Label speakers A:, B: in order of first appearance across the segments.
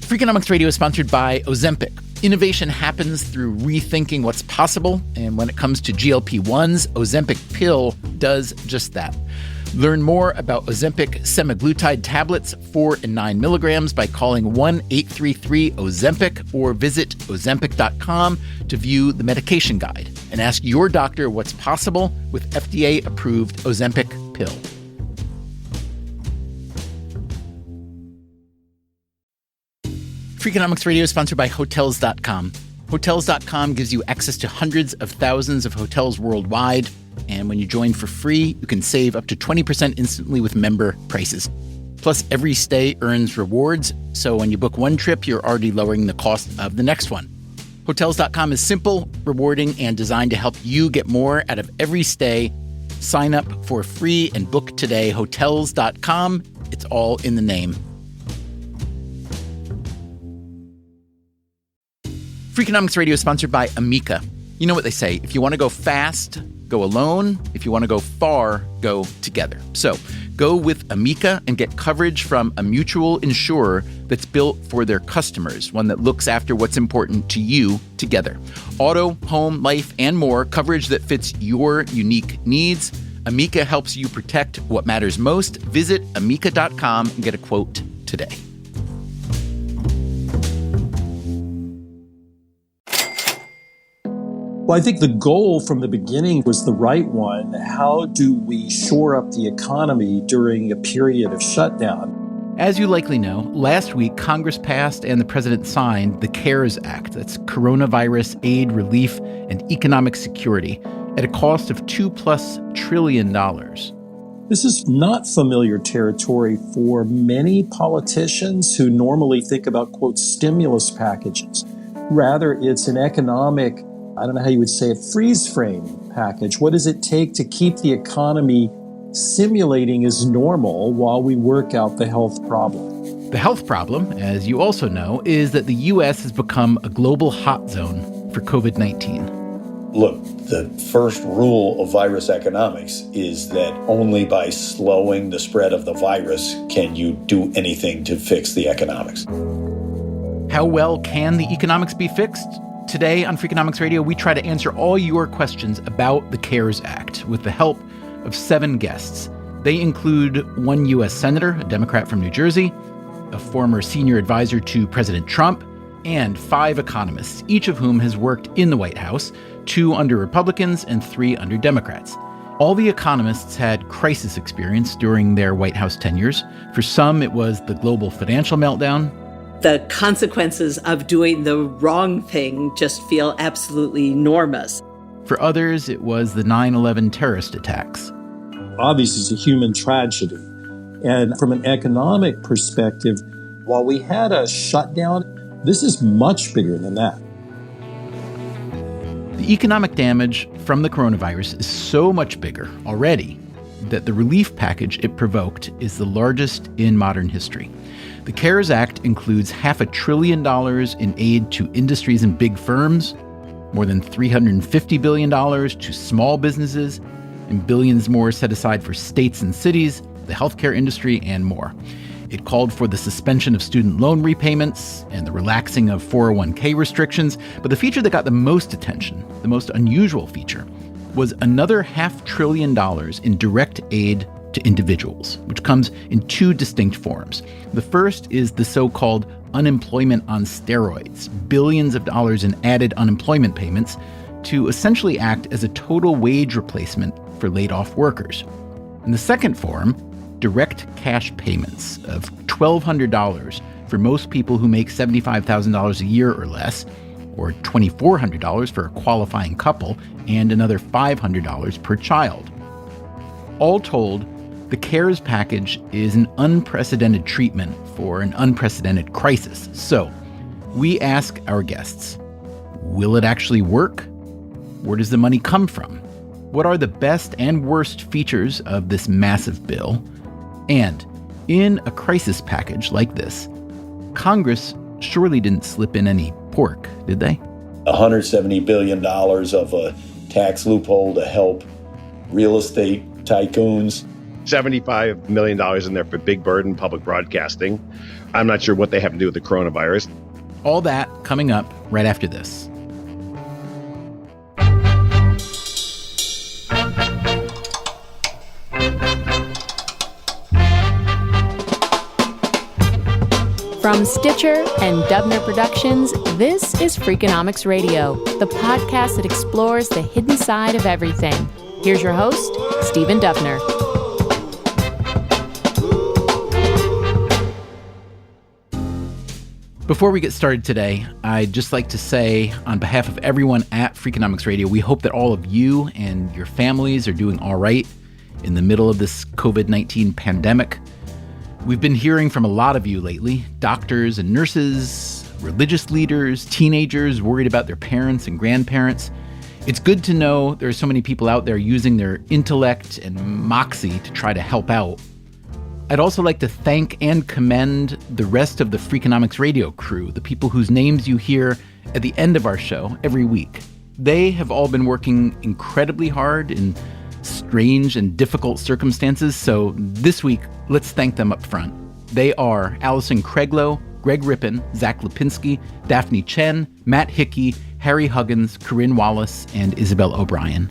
A: Freakonomics Radio is sponsored by Ozempic. Innovation happens through rethinking what's possible, and when it comes to GLP-1s, Ozempic pill does just that. Learn more about Ozempic semaglutide tablets, 4 and 9 milligrams, by calling 1-833-OZEMPIC or visit Ozempic.com to view the medication guide and ask your doctor what's possible with FDA-approved Ozempic pill. Freakonomics Radio is sponsored by Hotels.com. Hotels.com gives you access to hundreds of thousands of hotels worldwide, and when you join for free, you can save up to 20% instantly with member prices. Plus, every stay earns rewards, so when you book one trip, you're already lowering the cost of the next one. Hotels.com is simple, rewarding, and designed to help you get more out of every stay. Sign up for free and book today. Hotels.com. It's all in the name. Freakonomics Radio is sponsored by Amica. You know what they say, if you want to go fast, go alone. If you want to go far, go together. So go with Amica and get coverage from a mutual insurer that's built for their customers, one that looks after what's important to you together. Auto, home, life, and more, coverage that fits your unique needs. Amica helps you protect what matters most. Visit Amica.com and get a quote today.
B: Well, I think the goal from the beginning was the right one. How do we shore up the economy during a period of shutdown?
A: As you likely know, last week Congress passed and the president signed the CARES Act. That's Coronavirus Aid, Relief, and Economic Security at a cost of $2+ trillion.
B: This is not familiar territory for many politicians who normally think about, quote, stimulus packages. Rather, it's an economic, I don't know how you would say it, freeze frame package. What does it take to keep the economy simulating as normal while we work out the health problem?
A: The health problem, as you also know, is that the U.S. has become a global hot zone for COVID-19.
C: Look, the first rule of virus economics is that only by slowing the spread of the virus can you do anything to fix the economics.
A: How well can the economics be fixed? Today on Freakonomics Radio, we try to answer all your questions about the CARES Act with the help of 7 guests. They include one U.S. Senator, a Democrat from New Jersey, a former senior advisor to President Trump, and 5 economists, each of whom has worked in the White House, 2 under Republicans and 3 under Democrats. All the economists had crisis experience during their White House tenures. For some, it was the global financial meltdown.
D: The consequences of doing the wrong thing just feel absolutely enormous.
A: For others, it was the 9/11 terrorist attacks.
B: Obviously, it's a human tragedy. And from an economic perspective, while we had a shutdown, this is much bigger than that.
A: The economic damage from the coronavirus is so much bigger already that the relief package it provoked is the largest in modern history. The CARES Act includes $500 billion in aid to industries and big firms, more than $350 billion to small businesses, and billions more set aside for states and cities, the healthcare industry, and more. It called for the suspension of student loan repayments and the relaxing of 401k restrictions, but the feature that got the most attention, the most unusual feature, was another $500 billion in direct aid to individuals, which comes in 2 distinct forms. The first is the so-called unemployment on steroids, billions of dollars in added unemployment payments to essentially act as a total wage replacement for laid-off workers. And the second form, direct cash payments of $1,200 for most people who make $75,000 a year or less, or $2,400 for a qualifying couple, and another $500 per child. All told, the CARES package is an unprecedented treatment for an unprecedented crisis. So, we ask our guests, will it actually work? Where does the money come from? What are the best and worst features of this massive bill? And in a crisis package like this, Congress surely didn't slip in any pork, did they?
C: $170 billion of a tax loophole to help real estate tycoons.
E: $75 million in there for big burden public broadcasting. I'm not sure what they have to do with the coronavirus.
A: All that coming up right after this.
F: From Stitcher and Dubner Productions, this is Freakonomics Radio, the podcast that explores the hidden side of everything. Here's your host, Stephen Dubner.
A: Before we get started today, I'd just like to say, on behalf of everyone at Freakonomics Radio, we hope that all of you and your families are doing all right in the middle of this COVID-19 pandemic. We've been hearing from a lot of you lately, doctors and nurses, religious leaders, teenagers worried about their parents and grandparents. It's good to know there are so many people out there using their intellect and moxie to try to help out. I'd also like to thank and commend the rest of the Freakonomics Radio crew, the people whose names you hear at the end of our show every week. They have all been working incredibly hard in strange and difficult circumstances, so this week, let's thank them up front. They are Allison Craiglow, Greg Rippin, Zach Lipinski, Daphne Chen, Matt Hickey, Harry Huggins, Corinne Wallace, and Isabel O'Brien.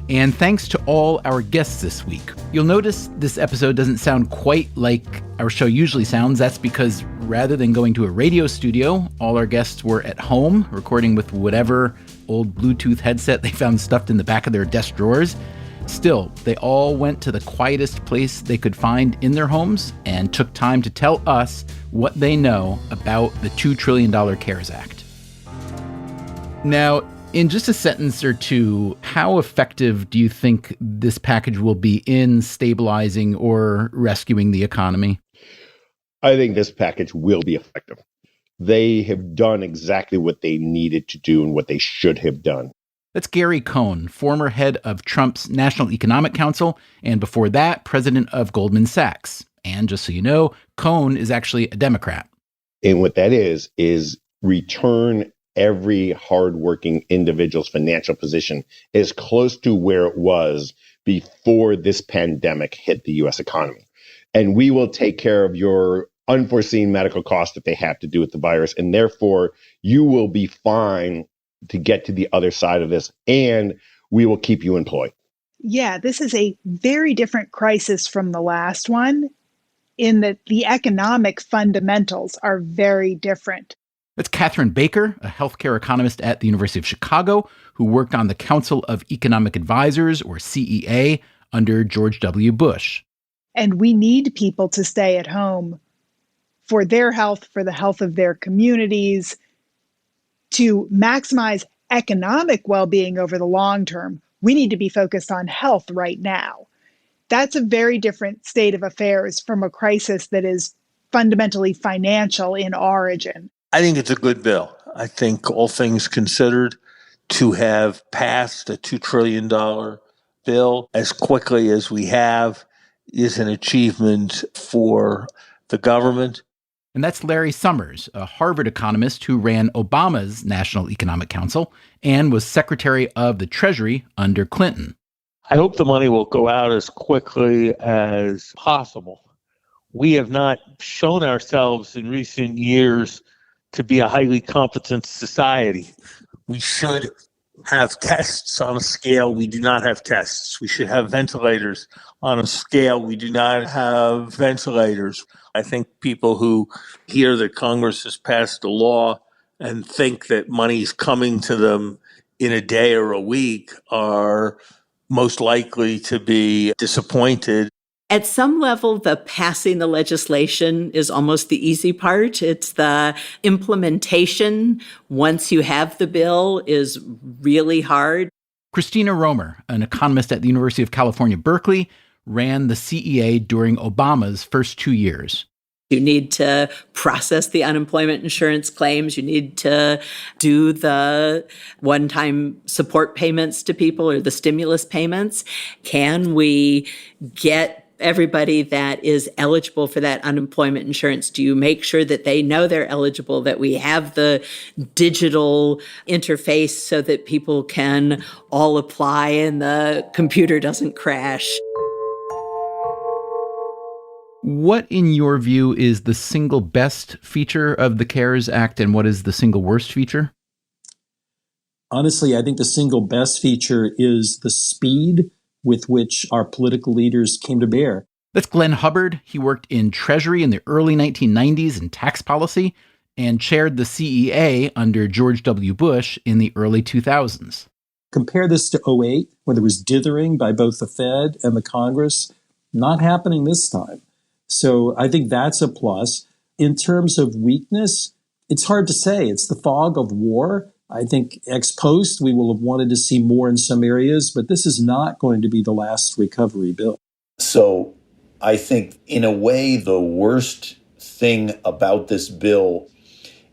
A: And thanks to all our guests this week. You'll notice this episode doesn't sound quite like our show usually sounds. That's because rather than going to a radio studio, all our guests were at home, recording with whatever old Bluetooth headset they found stuffed in the back of their desk drawers. Still, they all went to the quietest place they could find in their homes and took time to tell us what they know about the $2 trillion CARES Act. Now, in just a sentence or two, how effective do you think this package will be in stabilizing or rescuing the economy?
E: I think this package will be effective. They have done exactly what they needed to do and what they should have done.
A: That's Gary Cohn, former head of Trump's National Economic Council, and before that, president of Goldman Sachs. And just so you know, Cohn is actually a Democrat.
E: And what that is return every hardworking individual's financial position as close to where it was before this pandemic hit the U.S. economy. And we will take care of your unforeseen medical costs that they have to do with the virus. And therefore, you will be fine to get to the other side of this, and we will keep you employed.
G: Yeah, this is a very different crisis from the last one in that the economic fundamentals are very different.
A: That's Catherine Baker, a healthcare economist at the University of Chicago, who worked on the Council of Economic Advisors, or CEA, under George W. Bush.
G: And we need people to stay at home for their health, for the health of their communities, to maximize economic well-being over the long term. We need to be focused on health right now. That's a very different state of affairs from a crisis that is fundamentally financial in origin.
H: I think it's a good bill. I think all things considered, to have passed a $2 trillion bill as quickly as we have is an achievement for the government.
A: And that's Larry Summers, a Harvard economist who ran Obama's National Economic Council and was Secretary of the Treasury under Clinton.
H: I hope the money will go out as quickly as possible. We have not shown ourselves in recent years to be a highly competent society. We should have tests on a scale we do not have tests. We should have ventilators on a scale we do not have ventilators. I think people who hear that Congress has passed a law and think that money's coming to them in a day or a week are most likely to be disappointed.
D: At some level, the passing the legislation is almost the easy part. It's the implementation, once you have the bill, is really hard.
A: Christina Romer, an economist at the University of California, Berkeley, ran the CEA during Obama's first 2 years.
D: You need to process the unemployment insurance claims. You need to do the one-time support payments to people or the stimulus payments. Can we get everybody that is eligible for that unemployment insurance? Do you make sure that they know they're eligible, that we have the digital interface so that people can all apply and the computer doesn't crash?
A: What, in your view, is the single best feature of the CARES Act, and what is the single worst feature?
B: Honestly, I think the single best feature is the speed with which our political leaders came to bear.
A: That's Glenn Hubbard. He worked in Treasury in the early 1990s in tax policy and chaired the CEA under George W. Bush in the early 2000s.
B: Compare this to 2008, when there was dithering by both the Fed and the Congress. Not happening this time. So I think that's a plus. In terms of weakness, it's hard to say. It's the fog of war. I think ex post, we will have wanted to see more in some areas, but this is not going to be the last recovery bill.
C: So I think, in a way, the worst thing about this bill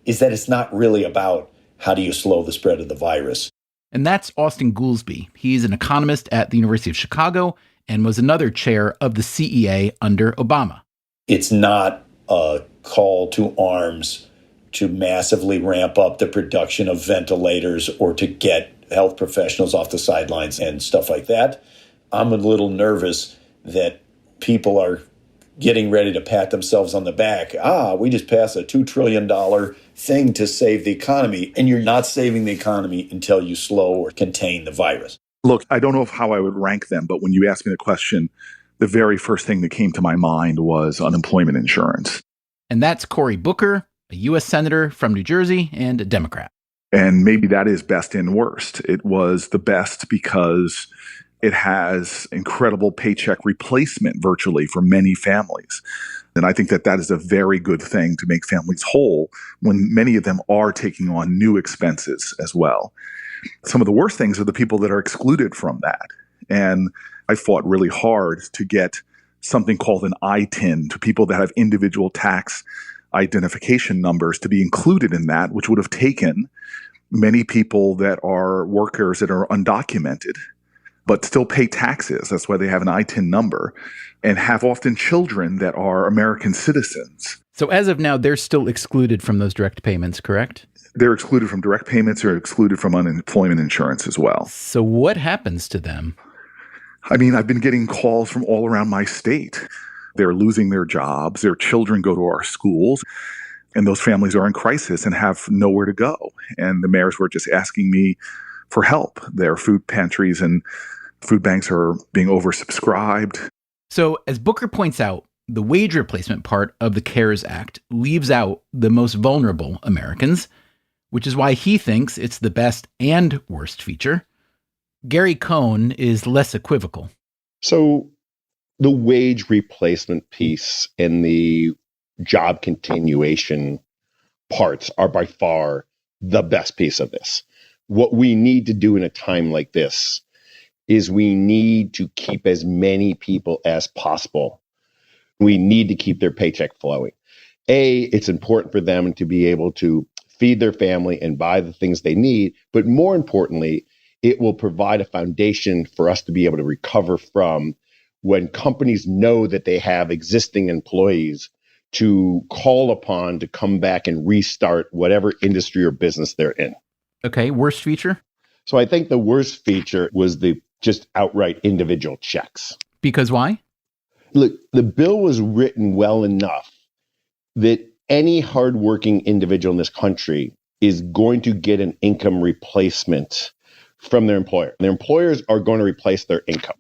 C: is that it's not really about how do you slow the spread of the virus.
A: And that's Austan Goolsbee. He's an economist at the University of Chicago and was another chair of the CEA under Obama.
C: It's not a call to arms to massively ramp up the production of ventilators or to get health professionals off the sidelines and stuff like that. I'm a little nervous that people are getting ready to pat themselves on the back. We just passed a $2 trillion thing to save the economy. And you're not saving the economy until you slow or contain the virus.
I: Look, I don't know how I would rank them, but when you asked me the question, the very first thing that came to my mind was unemployment insurance.
A: And that's Cory Booker, a U.S. Senator from New Jersey and a Democrat.
I: And maybe that is best and worst. It was the best because it has incredible paycheck replacement virtually for many families. And I think that that is a very good thing to make families whole when many of them are taking on new expenses as well. Some of the worst things are the people that are excluded from that. And I fought really hard to get something called an ITIN to people that have individual tax identification numbers to be included in that, which would have taken many people that are workers that are undocumented, but still pay taxes. That's why they have an ITIN number, and have often children that are American citizens.
A: So as of now, they're still excluded from those direct payments, correct?
I: They're excluded from direct payments or excluded from unemployment insurance as well.
A: So what happens to them?
I: I mean, I've been getting calls from all around my state. They're losing their jobs. Their children go to our schools, and those families are in crisis and have nowhere to go. And the mayors were just asking me for help. Their food pantries and food banks are being oversubscribed.
A: So as Booker points out, the wage replacement part of the CARES Act leaves out the most vulnerable Americans, which is why he thinks it's the best and worst feature. Gary Cohn is less equivocal.
E: So the wage replacement piece and the job continuation parts are by far the best piece of this. What we need to do in a time like this is we need to keep as many people as possible. We need to keep their paycheck flowing. It's important for them to be able to feed their family and buy the things they need, but more importantly, it will provide a foundation for us to be able to recover from when companies know that they have existing employees to call upon to come back and restart whatever industry or business they're in.
A: Okay, worst feature?
E: So I think the worst feature was the just outright individual checks.
A: Because why?
E: Look, the bill was written well enough that any hardworking individual in this country is going to get an income replacement from their employer. Their employers are going to replace their income.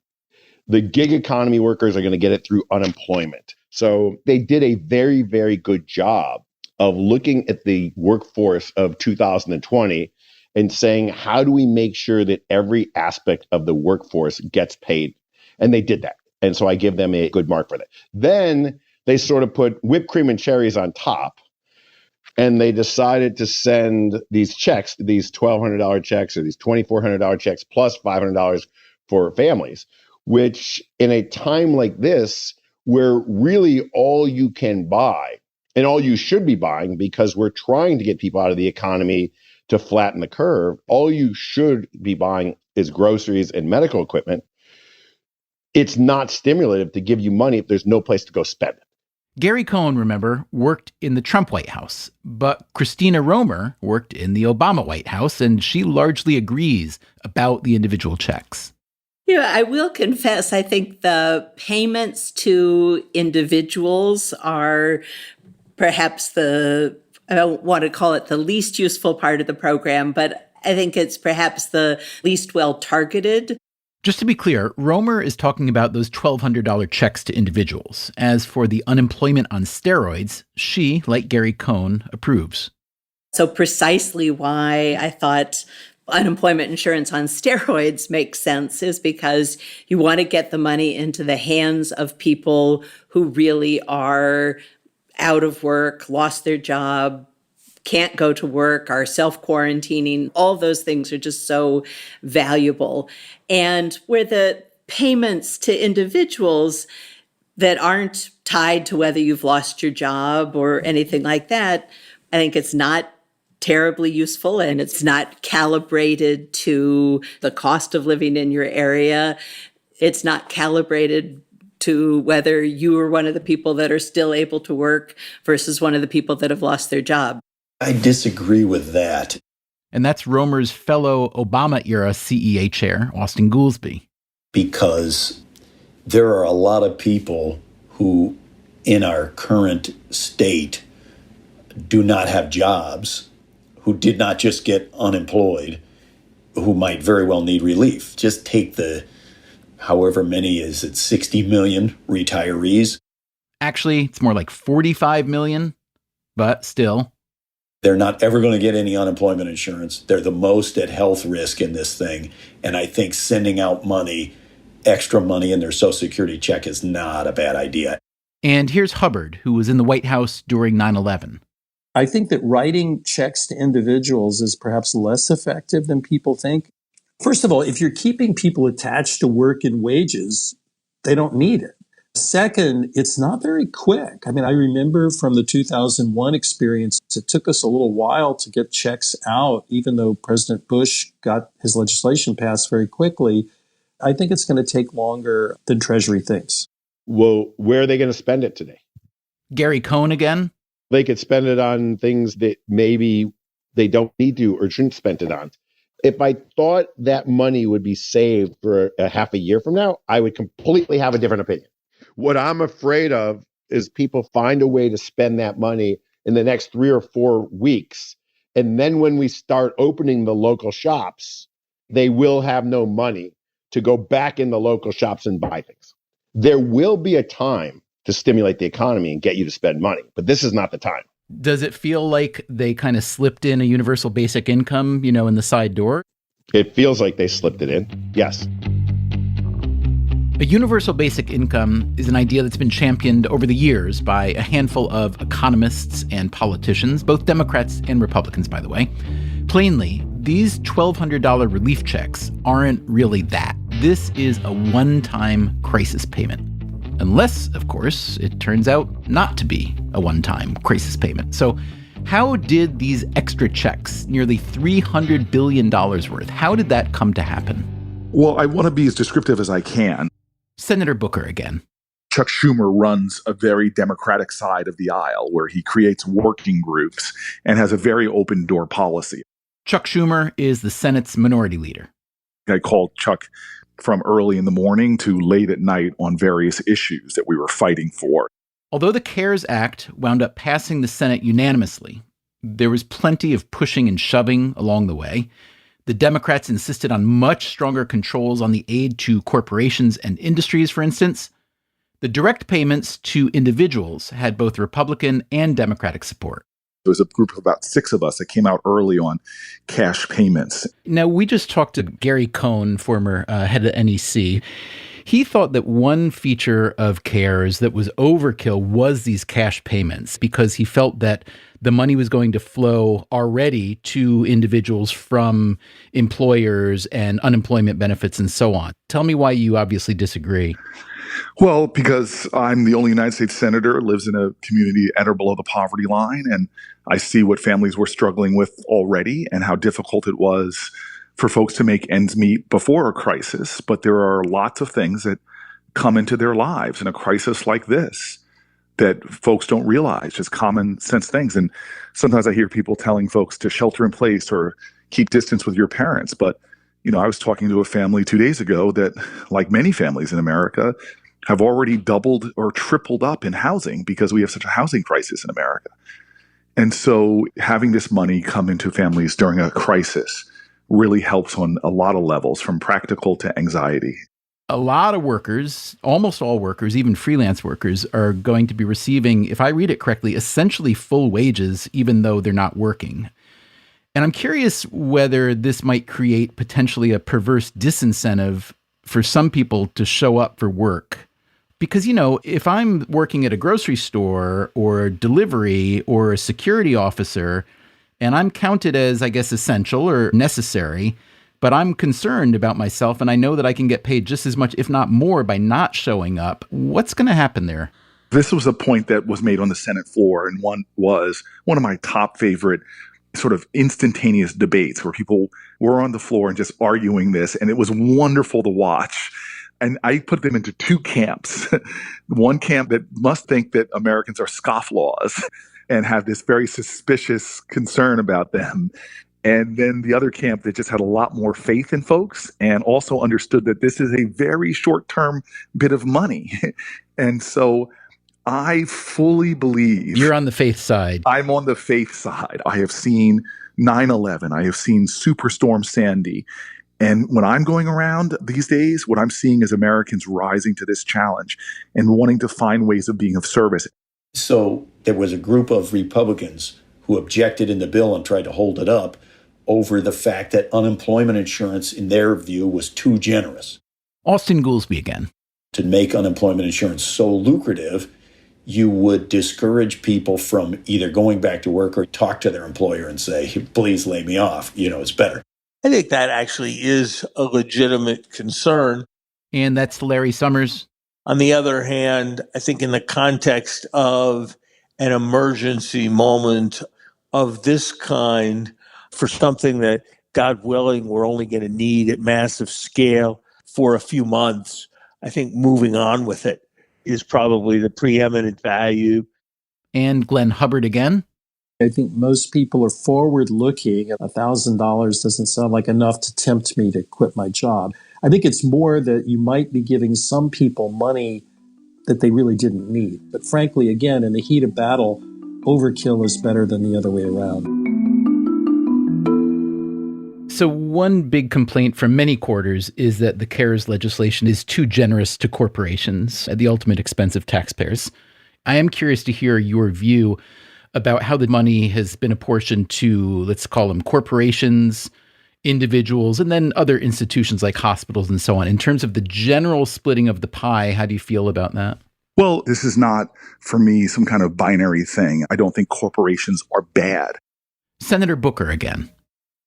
E: The gig economy workers are going to get it through unemployment. So they did a very, very good job of looking at the workforce of 2020 and saying, how do we make sure that every aspect of the workforce gets paid? And they did that. And so I give them a good mark for that. Then they sort of put whipped cream and cherries on top. And they decided to send these checks, these $1,200 checks or these $2,400 checks plus $500 for families, which in a time like this, where really all you can buy and all you should be buying, because we're trying to get people out of the economy to flatten the curve, all you should be buying is groceries and medical equipment. It's not stimulative to give you money if there's no place to go spend it.
A: Gary Cohn, remember, worked in the Trump White House, but Christina Romer worked in the Obama White House, and she largely agrees about the individual checks.
D: I will confess, I think the payments to individuals are perhaps I don't want to call it the least useful part of the program, but I think it's perhaps the least well targeted.
A: Just to be clear, Romer is talking about those $1,200 checks to individuals. As for the unemployment on steroids, she, like Gary Cohn, approves.
D: So precisely why I thought unemployment insurance on steroids makes sense is because you want to get the money into the hands of people who really are out of work, lost their job, can't go to work, are self-quarantining. All those things are just so valuable. And where the payments to individuals that aren't tied to whether you've lost your job or anything like that, I think it's not terribly useful, and it's not calibrated to the cost of living in your area. It's not calibrated to whether you are one of the people that are still able to work versus one of the people that have lost their job.
C: I disagree with that.
A: And that's Romer's fellow Obama-era CEA chair, Austan Goolsbee.
C: Because there are a lot of people who, in our current state, do not have jobs, who did not just get unemployed, who might very well need relief. Just take the, however many is it, 60 million retirees.
A: Actually, it's more like 45 million, but still.
C: They're not ever going to get any unemployment insurance. They're the most at health risk in this thing. And I think sending out money, extra money in their Social Security check is not a bad idea.
A: And here's Hubbard, who was in the White House during 9/11.
B: I think that writing checks to individuals is perhaps less effective than people think. First of all, if you're keeping people attached to work and wages, they don't need it. Second, it's not very quick. I mean, I remember from the 2001 experience, it took us a little while to get checks out, even though President Bush got his legislation passed very quickly. I think it's going to take longer than Treasury thinks.
E: Well, where are they going to spend it today?
A: Gary Cohn again?
E: They could spend it on things that maybe they don't need to or shouldn't spend it on. If I thought that money would be saved for a half a year from now, I would completely have a different opinion. What I'm afraid of is people find a way to spend that money in the next 3 or 4 weeks. And then when we start opening the local shops, they will have no money to go back in the local shops and buy things. There will be a time to stimulate the economy and get you to spend money, but this is not the time.
A: Does it feel like they kind of slipped in a universal basic income, in the side door?
E: It feels like they slipped it in, yes.
A: A universal basic income is an idea that's been championed over the years by a handful of economists and politicians, both Democrats and Republicans, by the way. Plainly, these $1,200 relief checks aren't really that. This is a one-time crisis payment. Unless, of course, it turns out not to be a one-time crisis payment. So how did these extra checks, nearly $300 billion worth, how did that come to happen?
I: Well, I want to be as descriptive as I can.
A: Senator Booker again.
I: Chuck Schumer runs a very Democratic side of the aisle where he creates working groups and has a very open door policy.
A: Chuck Schumer is the Senate's minority leader.
I: I called Chuck from early in the morning to late at night on various issues that we were fighting for.
A: Although the CARES Act wound up passing the Senate unanimously, there was plenty of pushing and shoving along the way. The Democrats insisted on much stronger controls on the aid to corporations and industries, for instance. The direct payments to individuals had both Republican and Democratic support.
I: There was a group of about 6 of us that came out early on cash payments.
A: Now, we just talked to Gary Cohn, former head of NEC. He thought that one feature of CARES that was overkill was these cash payments because he felt that the money was going to flow already to individuals from employers and unemployment benefits and so on. Tell me why you obviously disagree.
I: Well, because I'm the only United States senator, lives in a community at or below the poverty line, and I see what families were struggling with already and how difficult it was for folks to make ends meet before a crisis. But there are lots of things that come into their lives in a crisis like this that folks don't realize, just common sense things. And sometimes I hear people telling folks to shelter in place or keep distance with your parents. But, I was talking to a family 2 days ago that, like many families in America, have already doubled or tripled up in housing because we have such a housing crisis in America. And so having this money come into families during a crisis really helps on a lot of levels, from practical to anxiety.
A: A lot of workers, almost all workers, even freelance workers, are going to be receiving, if I read it correctly, essentially full wages, even though they're not working. And I'm curious whether this might create potentially a perverse disincentive for some people to show up for work. Because, if I'm working at a grocery store or delivery or a security officer, and I'm counted as, I guess, essential or necessary, but I'm concerned about myself and I know that I can get paid just as much, if not more, by not showing up, what's going to happen there?
I: This was a point that was made on the Senate floor, and one of my top favorite sort of instantaneous debates where people were on the floor and just arguing this, and it was wonderful to watch. And I put them into two camps. One camp that must think that Americans are scofflaws and have this very suspicious concern about them. And then the other camp that just had a lot more faith in folks and also understood that this is a very short-term bit of money. And so I fully believe...
A: You're on the faith side.
I: I'm on the faith side. I have seen 9/11. I have seen Superstorm Sandy. And when I'm going around these days, what I'm seeing is Americans rising to this challenge and wanting to find ways of being of service.
C: So there was a group of Republicans who objected in the bill and tried to hold it up over the fact that unemployment insurance, in their view, was too generous.
A: Austin Goolsbee again.
C: To make unemployment insurance so lucrative, you would discourage people from either going back to work or talk to their employer and say, please lay me off. It's better.
H: I think that actually is a legitimate concern.
A: And that's Larry Summers.
H: On the other hand, I think in the context of an emergency moment of this kind, for something that, God willing, we're only going to need at massive scale for a few months, I think moving on with it is probably the preeminent value.
A: And Glenn Hubbard again.
B: I think most people are forward-looking. $1,000 doesn't sound like enough to tempt me to quit my job. I think it's more that you might be giving some people money that they really didn't need. But frankly, again, in the heat of battle, overkill is better than the other way around.
A: So one big complaint from many quarters is that the CARES legislation is too generous to corporations at the ultimate expense of taxpayers. I am curious to hear your view about how the money has been apportioned to, let's call them corporations, individuals, and then other institutions like hospitals and so on. In terms of the general splitting of the pie, how do you feel about that?
I: Well, this is not, for me, some kind of binary thing. I don't think corporations are bad.
A: Senator Booker again.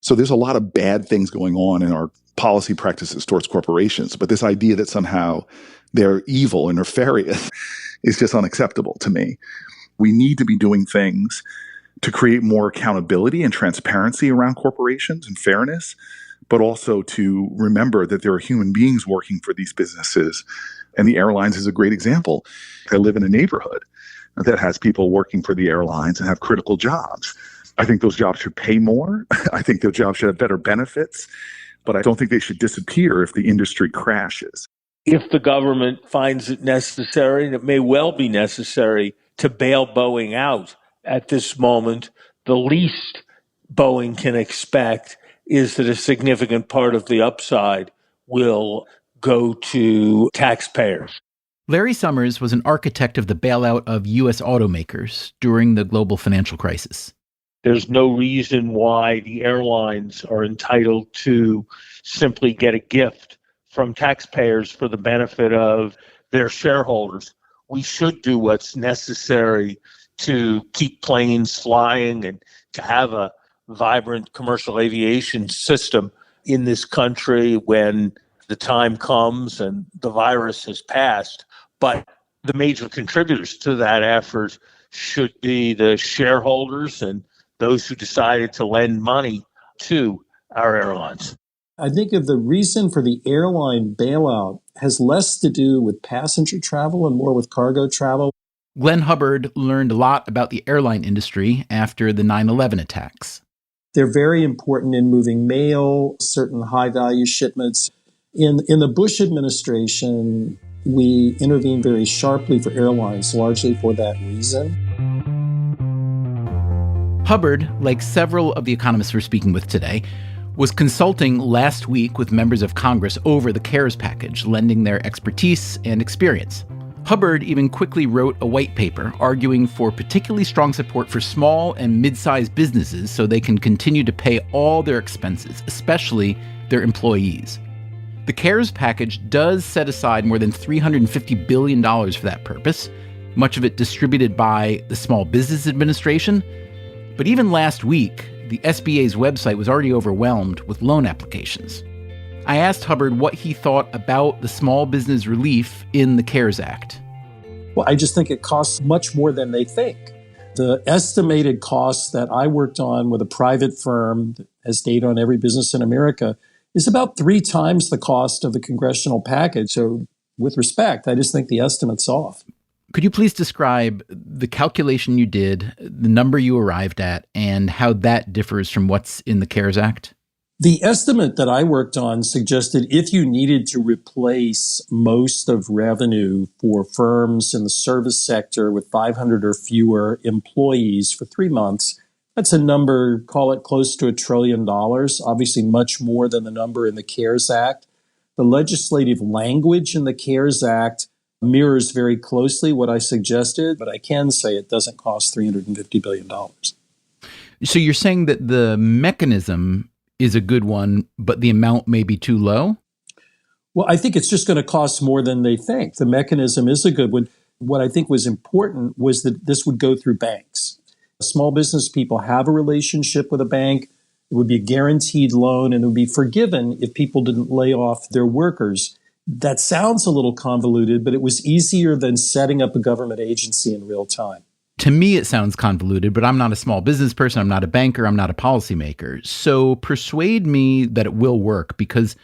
I: So there's a lot of bad things going on in our policy practices towards corporations, but this idea that somehow they're evil and nefarious is just unacceptable to me. We need to be doing things to create more accountability and transparency around corporations and fairness, but also to remember that there are human beings working for these businesses. And the airlines is a great example. I live in a neighborhood that has people working for the airlines and have critical jobs. I think those jobs should pay more. I think those jobs should have better benefits, but I don't think they should disappear if the industry crashes.
H: If the government finds it necessary, and it may well be necessary, to bail Boeing out at this moment, the least Boeing can expect is that a significant part of the upside will go to taxpayers.
A: Larry Summers was an architect of the bailout of U.S. automakers during the global financial crisis.
H: There's no reason why the airlines are entitled to simply get a gift from taxpayers for the benefit of their shareholders. We should do what's necessary to keep planes flying and to have a vibrant commercial aviation system in this country when the time comes and the virus has passed. But the major contributors to that effort should be the shareholders and those who decided to lend money to our airlines.
B: I think of the reason for the airline bailout has less to do with passenger travel and more with cargo travel.
A: Glenn Hubbard learned a lot about the airline industry after the 9/11 attacks.
B: They're very important in moving mail, certain high-value shipments. In the Bush administration, we intervened very sharply for airlines, largely for that reason.
A: Hubbard, like several of the economists we're speaking with today, was consulting last week with members of Congress over the CARES package, lending their expertise and experience. Hubbard even quickly wrote a white paper arguing for particularly strong support for small and mid-sized businesses so they can continue to pay all their expenses, especially their employees. The CARES package does set aside more than $350 billion for that purpose, much of it distributed by the Small Business Administration. But even last week, the SBA's website was already overwhelmed with loan applications. I asked Hubbard what he thought about the small business relief in the CARES Act.
B: Well, I just think it costs much more than they think. The estimated costs that I worked on with a private firm that has data on every business in America is about 3 times the cost of the congressional package. So with respect, I just think the estimate's off.
A: Could you please describe the calculation you did, the number you arrived at, and how that differs from what's in the CARES Act?
B: The estimate that I worked on suggested if you needed to replace most of revenue for firms in the service sector with 500 or fewer employees for 3 months, that's a number, call it close to $1 trillion, obviously much more than the number in the CARES Act. The legislative language in the CARES Act mirrors very closely what I suggested, but I can say it doesn't cost $350 billion.
A: So you're saying that the mechanism is a good one, but the amount may be too low?
B: Well, I think it's just going to cost more than they think. The mechanism is a good one. What I think was important was that this would go through banks. Small business people have a relationship with a bank. It would be a guaranteed loan, and it would be forgiven if people didn't lay off their workers. That sounds a little convoluted, but it was easier than setting up a government agency in real time.
A: To me, it sounds convoluted, but I'm not a small business person. I'm not a banker. I'm not a policymaker. So persuade me that it will work because,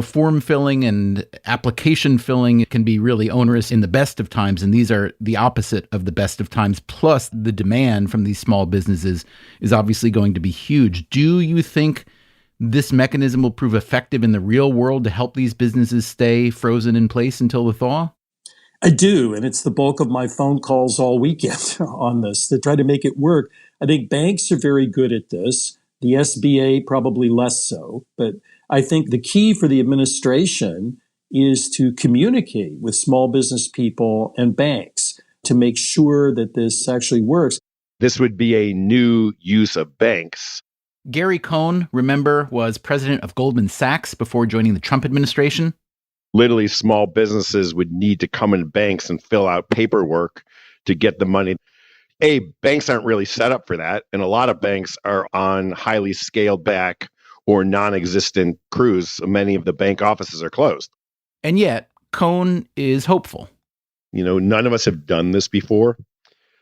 A: form filling and application filling can be really onerous in the best of times. And these are the opposite of the best of times. Plus, the demand from these small businesses is obviously going to be huge. Do you think this mechanism will prove effective in the real world to help these businesses stay frozen in place until the thaw?
B: I do, and it's the bulk of my phone calls all weekend on this to try to make it work. I think banks are very good at this. The SBA probably less so, but I think the key for the administration is to communicate with small business people and banks to make sure that this actually works.
E: This would be a new use of banks.
A: Gary Cohn, remember, was president of Goldman Sachs before joining the Trump administration.
E: Literally, small businesses would need to come in banks and fill out paperwork to get the money. Banks aren't really set up for that. And a lot of banks are on highly scaled back or non-existent crews. So many of the bank offices are closed.
A: And yet, Cohn is hopeful.
E: None of us have done this before.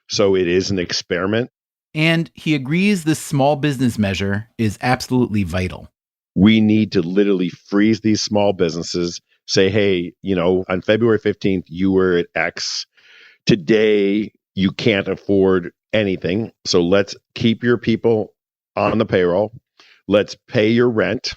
E: So it is an experiment.
A: And he agrees this small business measure is absolutely vital.
E: We need to literally freeze these small businesses, say, hey, on February 15th, you were at X. Today, you can't afford anything. So let's keep your people on the payroll. Let's pay your rent.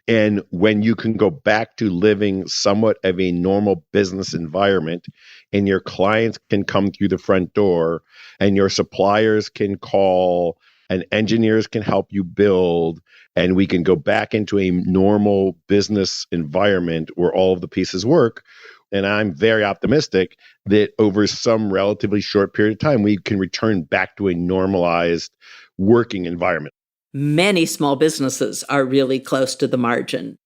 E: And when you can go back to living somewhat of a normal business environment and your clients can come through the front door and your suppliers can call and engineers can help you build and we can go back into a normal business environment where all of the pieces work. And I'm very optimistic that over some relatively short period of time, we can return back to a normalized working environment.
D: Many small businesses are really close to the margin.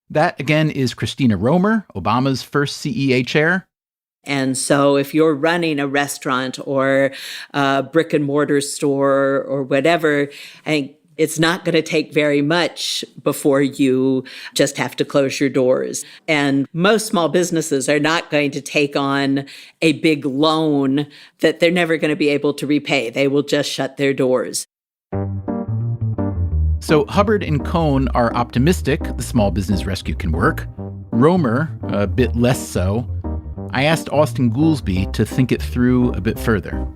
A: That, again, is Christina Romer, Obama's first CEA chair.
D: And so if you're running a restaurant or a brick and mortar store or whatever, I think it's not going to take very much before you just have to close your doors. And most small businesses are not going to take on a big loan that they're never going to be able to repay. They will just shut their doors.
A: So Hubbard and Cohn are optimistic the small business rescue can work. Romer, a bit less so. I asked Austan Goolsbee to think it through a bit further.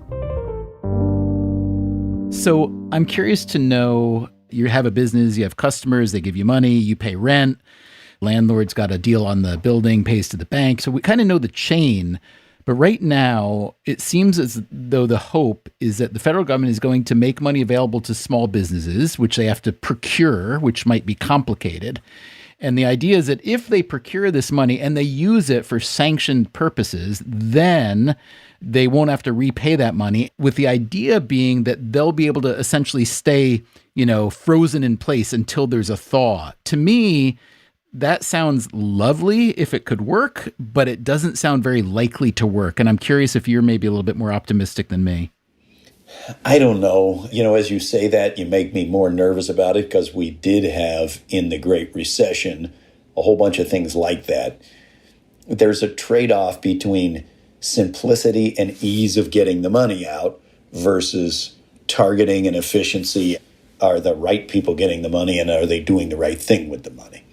A: So I'm curious to know, you have a business, you have customers, they give you money, you pay rent, landlord's got a deal on the building, pays to the bank. So we kind of know the chain. But right now, it seems as though the hope is that the federal government is going to make money available to small businesses, which they have to procure, which might be complicated. And the idea is that if they procure this money and they use it for sanctioned purposes, then they won't have to repay that money, with the idea being that they'll be able to essentially stay, frozen in place until there's a thaw. To me, that sounds lovely if it could work, but it doesn't sound very likely to work. And I'm curious if you're maybe a little bit more optimistic than me.
C: I don't know. As you say that, you make me more nervous about it, because we did have in the Great Recession a whole bunch of things like that. There's a trade-off between simplicity and ease of getting the money out versus targeting and efficiency. Are the right people getting the money, and are they doing the right thing with the money?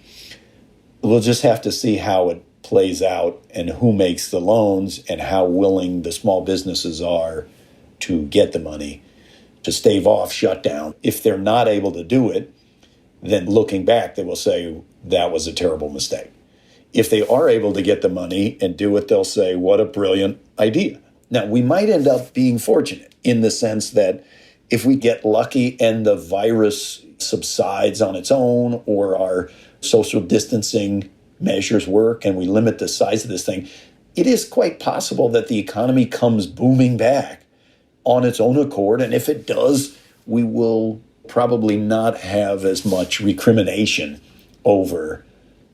C: We'll just have to see how it plays out and who makes the loans and how willing the small businesses are to get the money to stave off shutdown. If they're not able to do it, then looking back, they will say that was a terrible mistake. If they are able to get the money and do it, they'll say, what a brilliant idea. Now, we might end up being fortunate in the sense that if we get lucky and the virus subsides on its own, or our social distancing measures work and we limit the size of this thing, it is quite possible that the economy comes booming back on its own accord. And if it does, we will probably not have as much recrimination over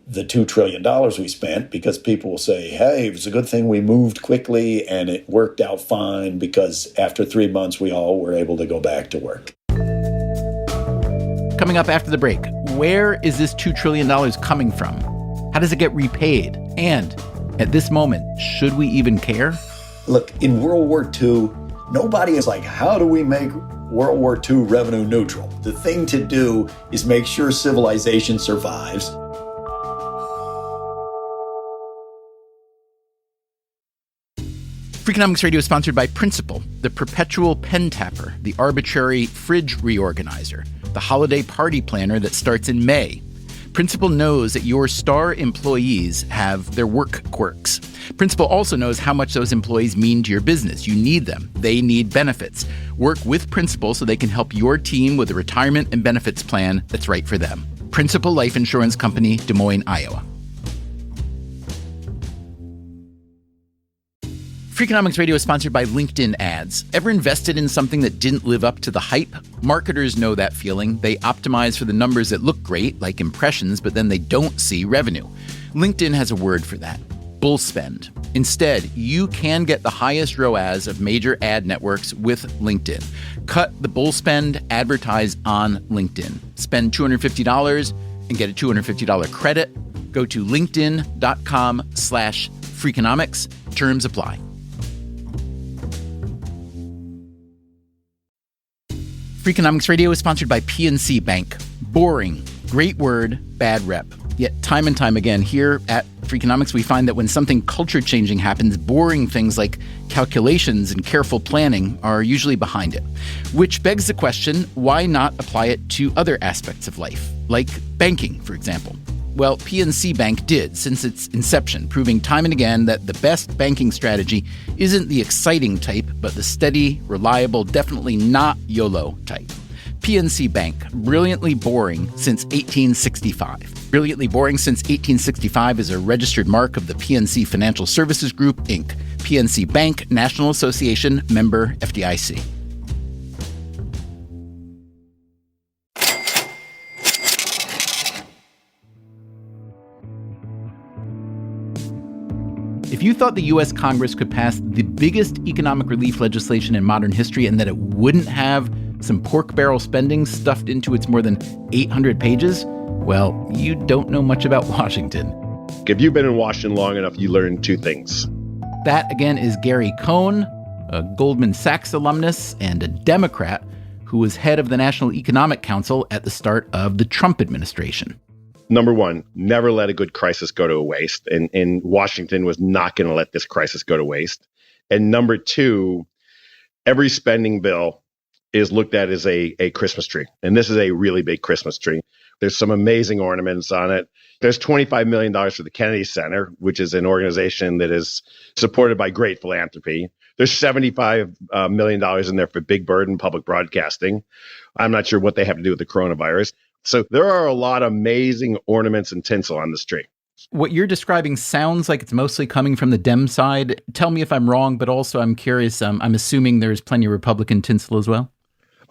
C: the $2 trillion we spent, because people will say, hey, it was a good thing we moved quickly and it worked out fine, because after 3 months, we all were able to go back to work.
A: Coming up after the break, where is this $2 trillion coming from? How does it get repaid? And at this moment, should we even care?
C: Look, in World War II, nobody is like, how do we make World War II revenue neutral? The thing to do is make sure civilization survives.
A: Freakonomics Radio is sponsored by Principal, the perpetual pen tapper, the arbitrary fridge reorganizer, the holiday party planner that starts in May. Principal knows that your star employees have their work quirks. Principal also knows how much those employees mean to your business. You need them. They need benefits. Work with Principal so they can help your team with a retirement and benefits plan that's right for them. Principal Life Insurance Company, Des Moines, Iowa. Freakonomics Radio is sponsored by LinkedIn Ads. Ever invested in something that didn't live up to the hype? Marketers know that feeling. They optimize for the numbers that look great, like impressions, but then they don't see revenue. LinkedIn has a word for that: bull spend. Instead, you can get the highest ROAS of major ad networks with LinkedIn. Cut the bull spend, advertise on LinkedIn. Spend $250 and get a $250 credit. Go to linkedin.com/Freakonomics. Terms apply. Freakonomics Radio is sponsored by PNC Bank. Boring, great word, bad rep. Yet time and time again here at Freakonomics, we find that when something culture-changing happens, boring things like calculations and careful planning are usually behind it. Which begs the question, why not apply it to other aspects of life, like banking, for example? Well, PNC Bank did since its inception, proving time and again that the best banking strategy isn't the exciting type, but the steady, reliable, definitely not YOLO type. PNC Bank, brilliantly boring since 1865. Brilliantly boring since 1865 is a registered mark of the PNC Financial Services Group, Inc. PNC Bank, National Association, member FDIC. If you thought the U.S. Congress could pass the biggest economic relief legislation in modern history and that it wouldn't have some pork barrel spending stuffed into its more than 800 pages, well, you don't know much about Washington.
E: If you've been in Washington long enough, you learn two things.
A: That, again, is Gary Cohn, a Goldman Sachs alumnus and a Democrat who was head of the National Economic Council at the start of the Trump administration.
E: Number one, never let a good crisis go to waste. And Washington was not going to let this crisis go to waste. And number two, every spending bill is looked at as a Christmas tree. And this is a really big Christmas tree. There's some amazing ornaments on it. There's $25 million for the Kennedy Center, which is an organization that is supported by great philanthropy. There's $75 million in there for Big Bird and public broadcasting. I'm not sure what they have to do with the coronavirus. So there are a lot of amazing ornaments and tinsel on this tree.
A: What you're describing sounds like it's mostly coming from the Dem side. Tell me if I'm wrong, but also I'm curious. I'm assuming there's plenty of Republican tinsel as well.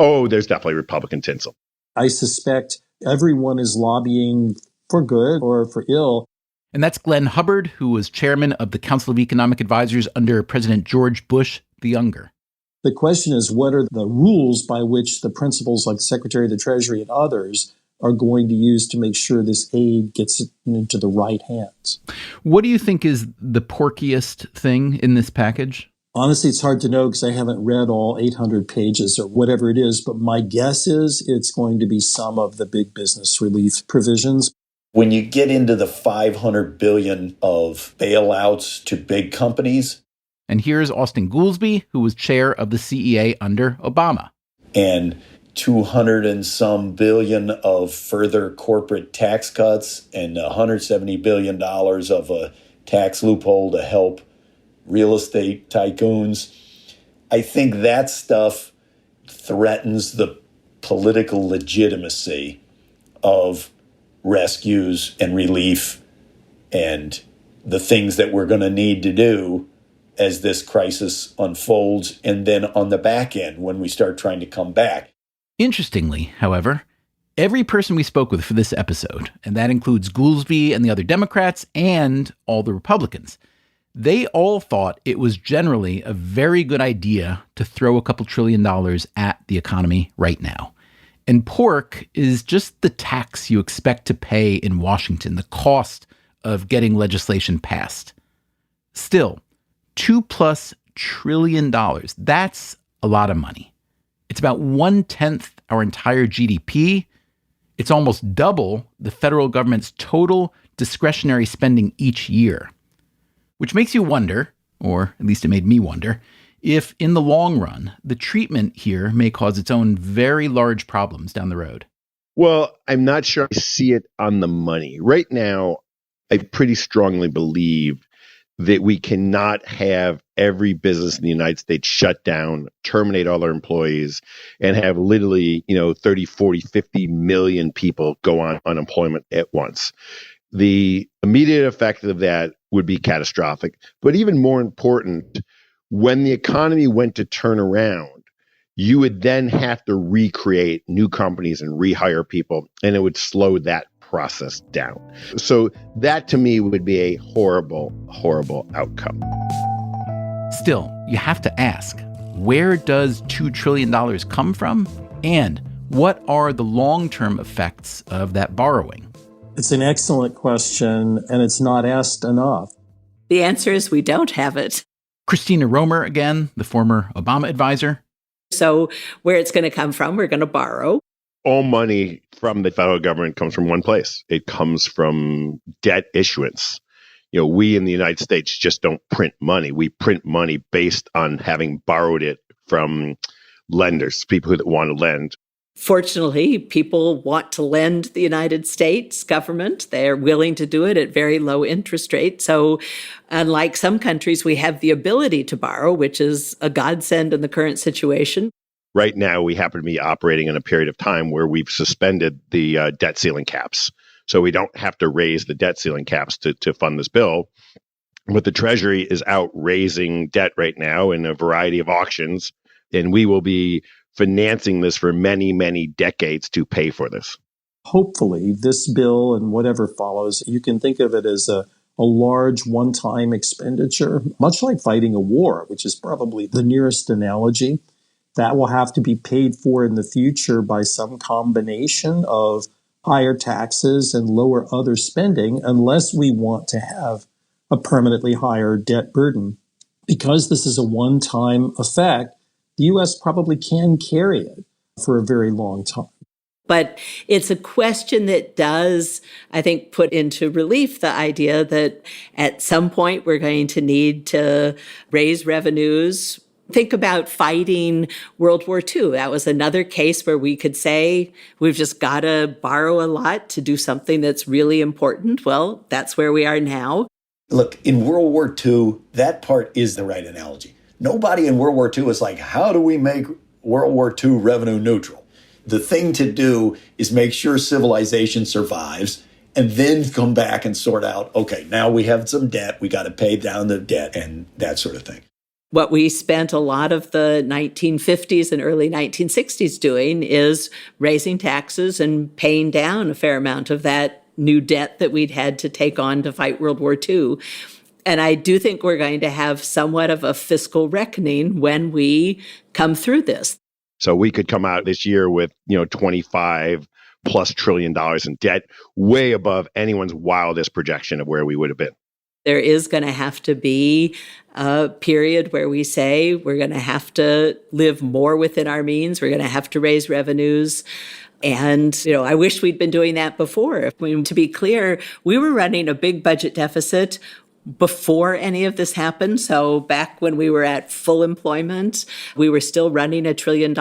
E: Oh, there's definitely Republican tinsel.
B: I suspect everyone is lobbying for good or for ill.
A: And that's Glenn Hubbard, who was chairman of the Council of Economic Advisors under President George Bush the Younger.
B: The question is, what are the rules by which the principals like the Secretary of the Treasury and others are going to use to make sure this aid gets into the right hands?
A: What do you think is the porkiest thing in this package?
B: Honestly, it's hard to know because I haven't read all 800 pages or whatever it is, but my guess is it's going to be some of the big business relief provisions.
C: When you get into the $500 billion of bailouts to big companies.
A: And here's Austan Goolsbee, who was chair of the CEA under Obama.
C: And 200 and some billion of further corporate tax cuts and $170 billion of a tax loophole to help real estate tycoons. I think that stuff threatens the political legitimacy of rescues and relief and the things that we're going to need to do as this crisis unfolds, and then on the back end when we start trying to come back.
A: Interestingly, however, every person we spoke with for this episode, and that includes Goolsbee and the other Democrats and all the Republicans, they all thought it was generally a very good idea to throw a couple $1 trillion at the economy right now. And pork is just the tax you expect to pay in Washington, the cost of getting legislation passed. Still, $2+ trillion, that's a lot of money. It's about 1/10 our entire GDP. It's almost double the federal government's total discretionary spending each year. Which makes you wonder, or at least it made me wonder, if in the long run, the treatment here may cause its own very large problems down the road.
E: Well, I'm not sure I see it on the money. Right now, I pretty strongly believe that we cannot have every business in the United States shut down, terminate all their employees, and have literally, 30, 40, 50 million people go on unemployment at once. The immediate effect of that would be catastrophic. But even more important, when the economy went to turn around, you would then have to recreate new companies and rehire people, and it would slow that process down. So that to me would be a horrible, horrible outcome.
A: Still, you have to ask, where does $2 trillion come from? And what are the long-term effects of that borrowing?
B: It's an excellent question, and it's not asked enough.
D: The answer is we don't have it.
A: Christina Romer again, the former Obama advisor.
D: So where it's going to come from, we're going to borrow.
E: All money from the federal government comes from one place. It comes from debt issuance. We in the United States just don't print money. We print money based on having borrowed it from lenders, people that want to lend.
D: Fortunately, people want to lend the United States government. They're willing to do it at very low interest rates. So unlike some countries, we have the ability to borrow, which is a godsend in the current situation.
E: Right now, we happen to be operating in a period of time where we've suspended the debt ceiling caps. So we don't have to raise the debt ceiling caps to fund this bill. But the Treasury is out raising debt right now in a variety of auctions, and we will be financing this for many, many decades to pay for this.
B: Hopefully, this bill and whatever follows, you can think of it as a large one-time expenditure, much like fighting a war, which is probably the nearest analogy. That will have to be paid for in the future by some combination of higher taxes and lower other spending, unless we want to have a permanently higher debt burden. Because this is a one-time effect, the U.S. probably can carry it for a very long time.
D: But it's a question that does, I think, put into relief the idea that at some point we're going to need to raise revenues Think about fighting World War II. That was another case where we could say we've just got to borrow a lot to do something that's really important. Well, that's where we are now.
C: Look, in World War II, that part is the right analogy. Nobody in World War II is like, how do we make World War II revenue neutral? The thing to do is make sure civilization survives and then come back and sort out, okay, now we have some debt, we got to pay down the debt and that sort of thing.
D: What we spent a lot of the 1950s and early 1960s doing is raising taxes and paying down a fair amount of that new debt that we'd had to take on to fight World War II. And I do think we're going to have somewhat of a fiscal reckoning when we come through this.
E: So we could come out this year with, $25+ trillion in debt, way above anyone's wildest projection of where we would have been.
D: There is going to have to be a period where we say we're going to have to live more within our means. We're going to have to raise revenues. And, I wish we'd been doing that before. To be clear, we were running a big budget deficit before any of this happened. So back when we were at full employment, we were still running $1 trillion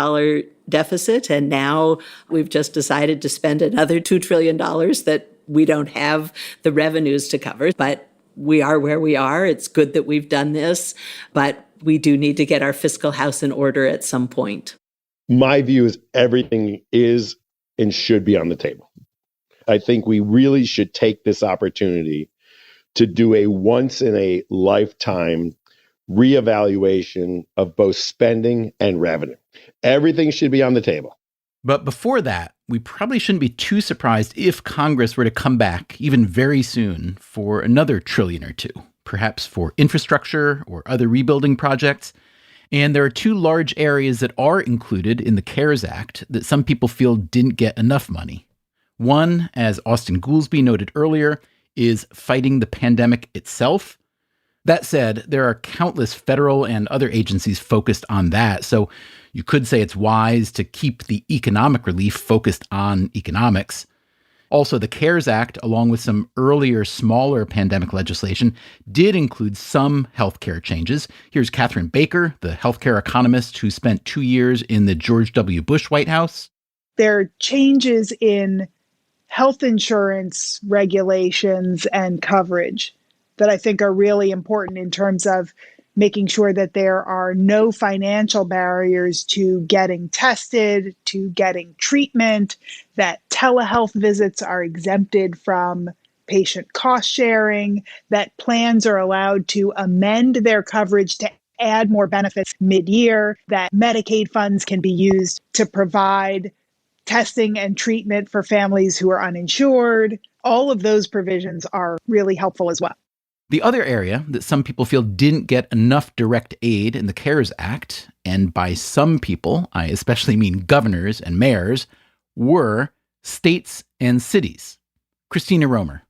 D: deficit. And now we've just decided to spend another $2 trillion that we don't have the revenues to cover. But we are where we are. It's good that we've done this, but we do need to get our fiscal house in order at some point.
E: My view is everything is and should be on the table. I think we really should take this opportunity to do a once in a lifetime reevaluation of both spending and revenue. Everything should be on the table.
A: But before that, we probably shouldn't be too surprised if Congress were to come back, even very soon, for another $1 trillion or $2 trillion, perhaps for infrastructure or other rebuilding projects. And there are two large areas that are included in the CARES Act that some people feel didn't get enough money. One, as Austan Goolsbee noted earlier, is fighting the pandemic itself. That said, there are countless federal and other agencies focused on that, so you could say it's wise to keep the economic relief focused on economics. Also, the CARES Act, along with some earlier, smaller pandemic legislation, did include some healthcare changes. Here's Catherine Baker, the healthcare economist who spent 2 years in the George W. Bush White House.
G: There are changes in health insurance regulations and coverage that I think are really important in terms of making sure that there are no financial barriers to getting tested, to getting treatment, that telehealth visits are exempted from patient cost sharing, that plans are allowed to amend their coverage to add more benefits mid-year, that Medicaid funds can be used to provide testing and treatment for families who are uninsured. All of those provisions are really helpful as well.
A: The other area that some people feel didn't get enough direct aid in the CARES Act, and by some people, I especially mean governors and mayors, were states and cities. Christina Romer.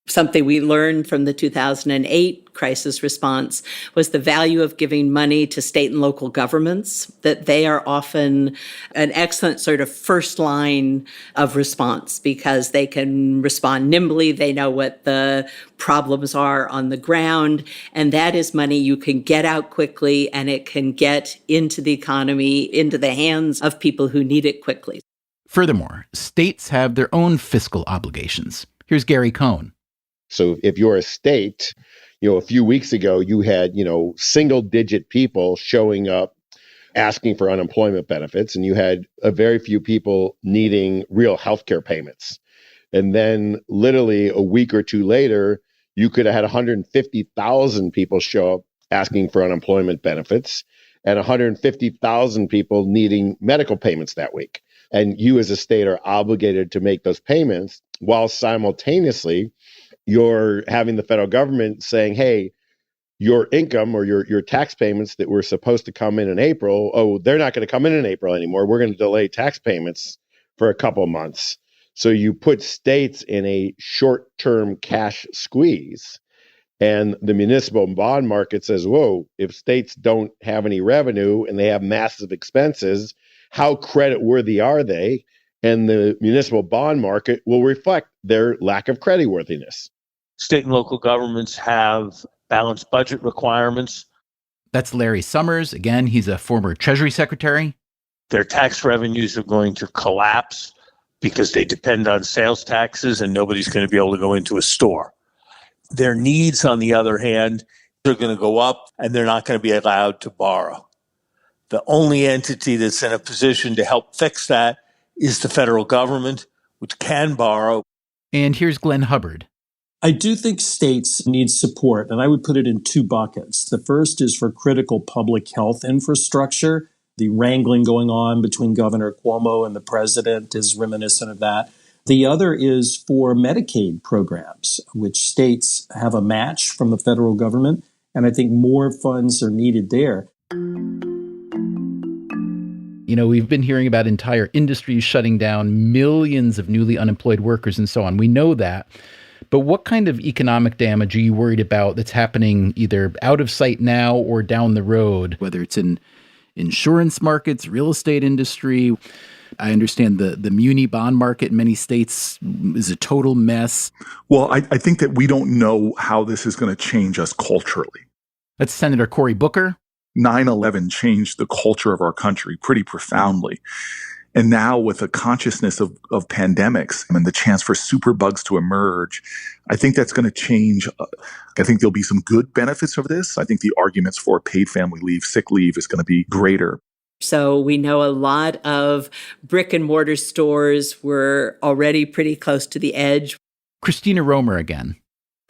D: Something we learned from the 2008 crisis response was the value of giving money to state and local governments, that they are often an excellent sort of first line of response because they can respond nimbly. They know what the problems are on the ground. And that is money you can get out quickly and it can get into the economy, into the hands of people who need it quickly.
A: Furthermore, states have their own fiscal obligations. Here's Gary Cohn.
E: So if you're a state, a few weeks ago, you had, single digit people showing up asking for unemployment benefits, and you had a very few people needing real healthcare payments. And then literally a week or two later, you could have had 150,000 people show up asking for unemployment benefits and 150,000 people needing medical payments that week. And you as a state are obligated to make those payments while simultaneously you're having the federal government saying, hey, your income or your tax payments that were supposed to come in April, they're not going to come in April anymore. We're going to delay tax payments for a couple of months. So you put states in a short-term cash squeeze. And the municipal bond market says, whoa, if states don't have any revenue and they have massive expenses, how creditworthy are they? And the municipal bond market will reflect their lack of creditworthiness.
H: State and local governments have balanced budget requirements.
A: That's Larry Summers. Again, he's a former Treasury Secretary.
H: Their tax revenues are going to collapse because they depend on sales taxes and nobody's going to be able to go into a store. Their needs, on the other hand, are going to go up and they're not going to be allowed to borrow. The only entity that's in a position to help fix that is the federal government, which can borrow.
A: And here's Glenn Hubbard.
B: I do think states need support, and I would put it in two buckets. The first is for critical public health infrastructure. The wrangling going on between Governor Cuomo and the president is reminiscent of that. The other is for Medicaid programs, which states have a match from the federal government, and I think more funds are needed there.
A: You know, we've been hearing about entire industries shutting down, millions of newly unemployed workers and so on. We know that. But what kind of economic damage are you worried about that's happening either out of sight now or down the road, whether it's in insurance markets, real estate industry? I understand the muni bond market in many states is a total mess.
I: Well, I think that we don't know how this is going to change us culturally.
A: That's Senator Cory Booker.
I: 9/11 changed the culture of our country pretty profoundly. And now with the consciousness of pandemics and the chance for superbugs to emerge, I think that's going to change. I think there'll be some good benefits of this. I think the arguments for paid family leave, sick leave is going to be greater.
D: So we know a lot of brick and mortar stores were already pretty close to the edge.
A: Christina Romer again.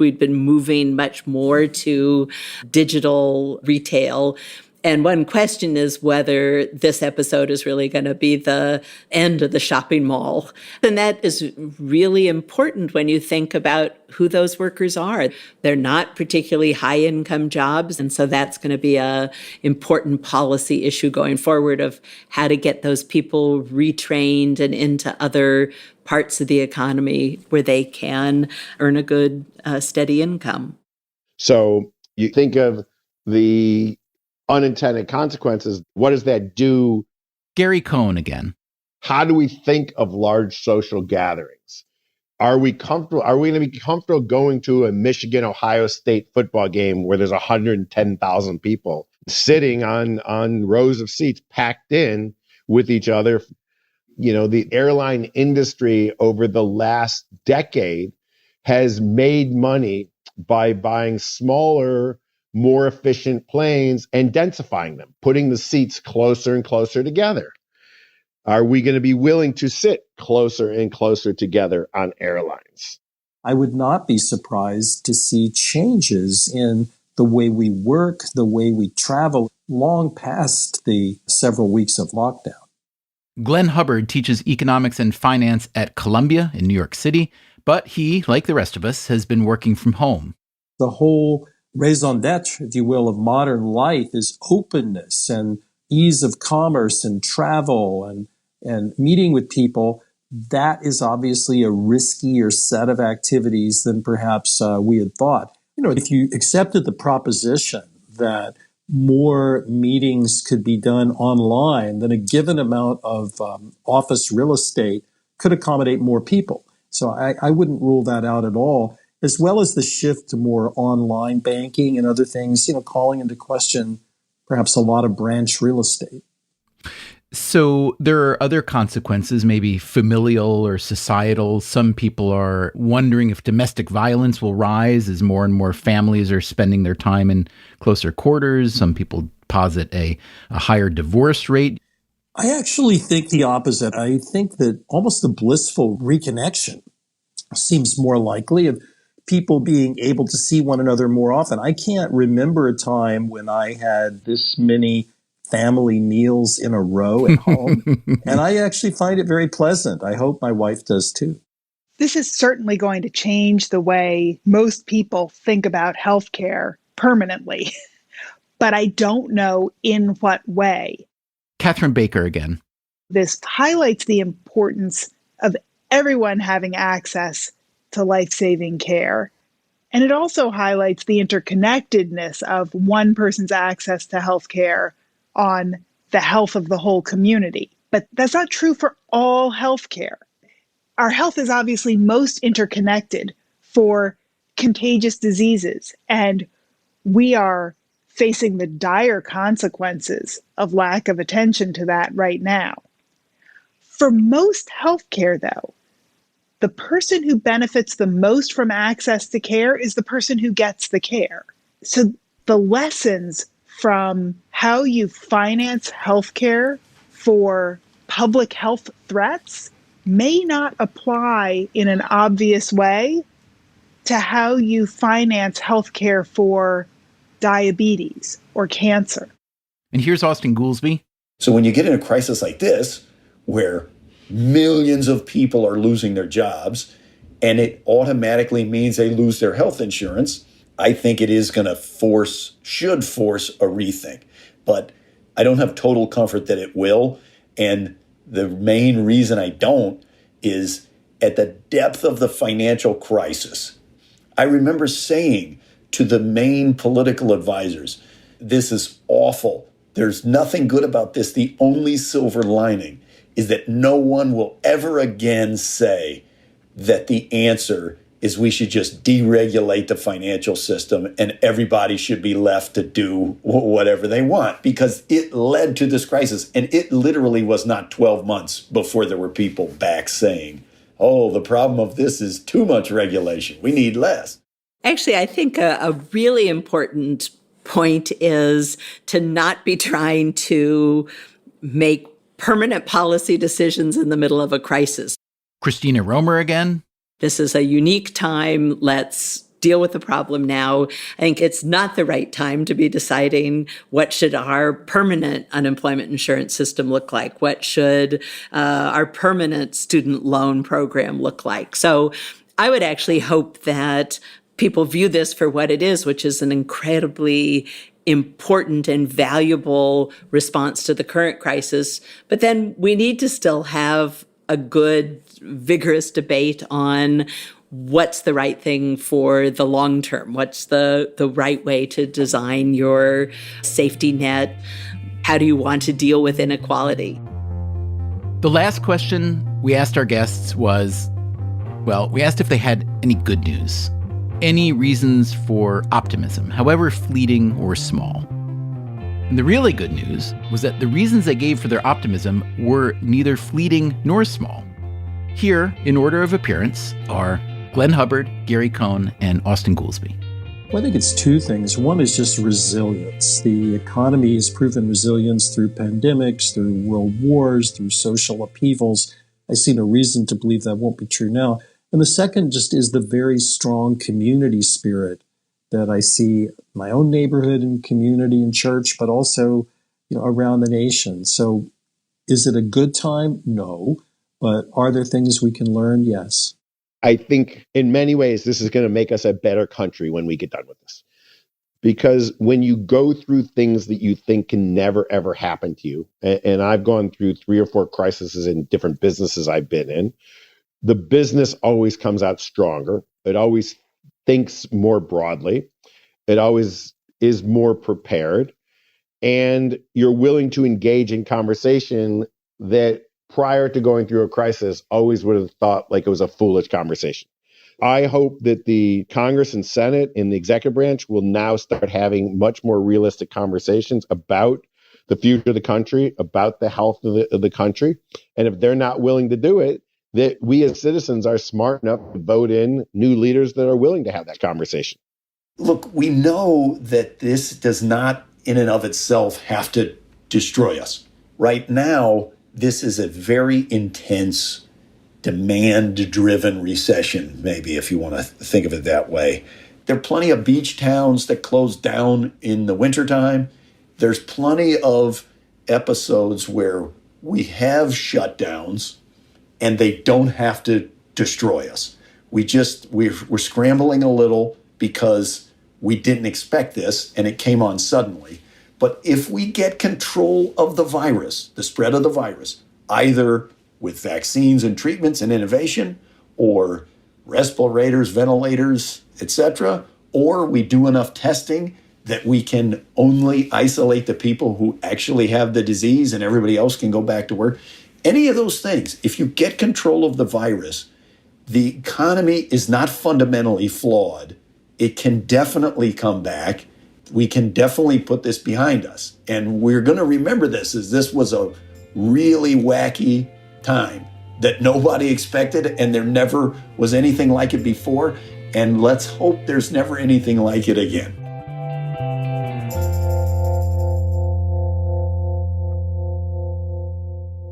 D: We'd been moving much more to digital retail. And one question is whether this episode is really going to be the end of the shopping mall. And that is really important when you think about who those workers are. They're not particularly high-income jobs. And so that's going to be an important policy issue going forward of how to get those people retrained and into other parts of the economy where they can earn a good, steady income.
E: So you think of the unintended consequences. What does that do?
A: Gary Cohn again.
E: How do we think of large social gatherings? Are we comfortable? Are we going to be comfortable going to a Michigan-Ohio State football game where there's 110,000 people sitting on rows of seats packed in with each other? You know, the airline industry over the last decade has made money by buying smaller, more efficient planes and densifying them, putting the seats closer and closer together. Are we going to be willing to sit closer and closer together on airlines?
B: I would not be surprised to see changes in the way we work, the way we travel, long past the several weeks of lockdown.
A: Glenn Hubbard teaches economics and finance at Columbia in New York City, but he, like the rest of us, has been working from home.
B: The whole raison d'etre, if you will, of modern life is openness and ease of commerce and travel and meeting with people. That is obviously a riskier set of activities than perhaps we had thought. You know, if you accepted the proposition that more meetings could be done online, then a given amount of office real estate could accommodate more people. So I wouldn't rule that out at all, as well as the shift to more online banking and other things, you know, calling into question perhaps a lot of branch real estate.
A: So there are other consequences, maybe familial or societal. Some people are wondering if domestic violence will rise as more and more families are spending their time in closer quarters. Some people posit a higher divorce rate.
B: I actually think the opposite. I think that almost a blissful reconnection seems more likely of people being able to see one another more often. I can't remember a time when I had this many family meals in a row at home. And I actually find it very pleasant. I hope my wife does too.
G: This is certainly going to change the way most people think about healthcare permanently, but I don't know in what way.
A: Catherine Baker again.
G: This highlights the importance of everyone having access to life-saving care. And it also highlights the interconnectedness of one person's access to healthcare on the health of the whole community. But that's not true for all healthcare. Our health is obviously most interconnected for contagious diseases, and we are facing the dire consequences of lack of attention to that right now. For most healthcare, though, the person who benefits the most from access to care is the person who gets the care. So the lessons from how you finance healthcare for public health threats may not apply in an obvious way to how you finance healthcare for diabetes or cancer.
A: And here's Austan Goolsbee.
C: So when you get in a crisis like this, where millions of people are losing their jobs, and it automatically means they lose their health insurance, I think it is going to should force a rethink. But I don't have total comfort that it will. And the main reason I don't is at the depth of the financial crisis. I remember saying to the main political advisors, this is awful. There's nothing good about this. The only silver lining is that no one will ever again say that the answer is we should just deregulate the financial system and everybody should be left to do whatever they want, because it led to this crisis. And it literally was not 12 months before there were people back saying, oh, the problem of this is too much regulation. We need less.
D: Actually, I think a really important point is to not be trying to make permanent policy decisions in the middle of a crisis.
A: Christina Romer again.
D: This is a unique time. Let's deal with the problem now. I think it's not the right time to be deciding what should our permanent unemployment insurance system look like? What should our permanent student loan program look like? So I would actually hope that people view this for what it is, which is an incredibly important and valuable response to the current crisis. But then we need to still have a good, vigorous debate on what's the right thing for the long term. What's the right way to design your safety net? How do you want to deal with inequality?
A: The last question we asked our guests was, well, we asked if they had any good news, any reasons for optimism, however fleeting or small. And the really good news was that the reasons they gave for their optimism were neither fleeting nor small. Here, in order of appearance, are Glenn Hubbard, Gary Cohn, and Austan Goolsbee.
B: Well, I think it's two things. One is just resilience. The economy has proven resilience through pandemics, through world wars, through social upheavals. I see no reason to believe that won't be true now. And the second just is the very strong community spirit that I see in my own neighborhood and community and church, but also, around the nation. So is it a good time? No. But are there things we can learn? Yes.
E: I think in many ways, this is going to make us a better country when we get done with this. Because when you go through things that you think can never, ever happen to you, and I've gone through 3 or 4 crises in different businesses I've been in, the business always comes out stronger. It always thinks more broadly. It always is more prepared. And you're willing to engage in conversation that prior to going through a crisis always would have thought like it was a foolish conversation. I hope that the Congress and Senate and the executive branch will now start having much more realistic conversations about the future of the country, about the health of the country. And if they're not willing to do it, that we as citizens are smart enough to vote in new leaders that are willing to have that conversation.
C: Look, we know that this does not in and of itself have to destroy us. Right now, this is a very intense, demand-driven recession, maybe, if you want to think of it that way. There are plenty of beach towns that close down in the wintertime. There's plenty of episodes where we have shutdowns and they don't have to destroy us. We're scrambling a little because we didn't expect this and it came on suddenly. But if we get control of the virus, the spread of the virus, either with vaccines and treatments and innovation, or respirators, ventilators, etc., or we do enough testing that we can only isolate the people who actually have the disease and everybody else can go back to work. Any of those things, if you get control of the virus, the economy is not fundamentally flawed. It can definitely come back. we can definitely put this behind us. And we're going to remember this as this was a really wacky time that nobody expected, and there never was anything like it before. And let's hope there's never anything like it again.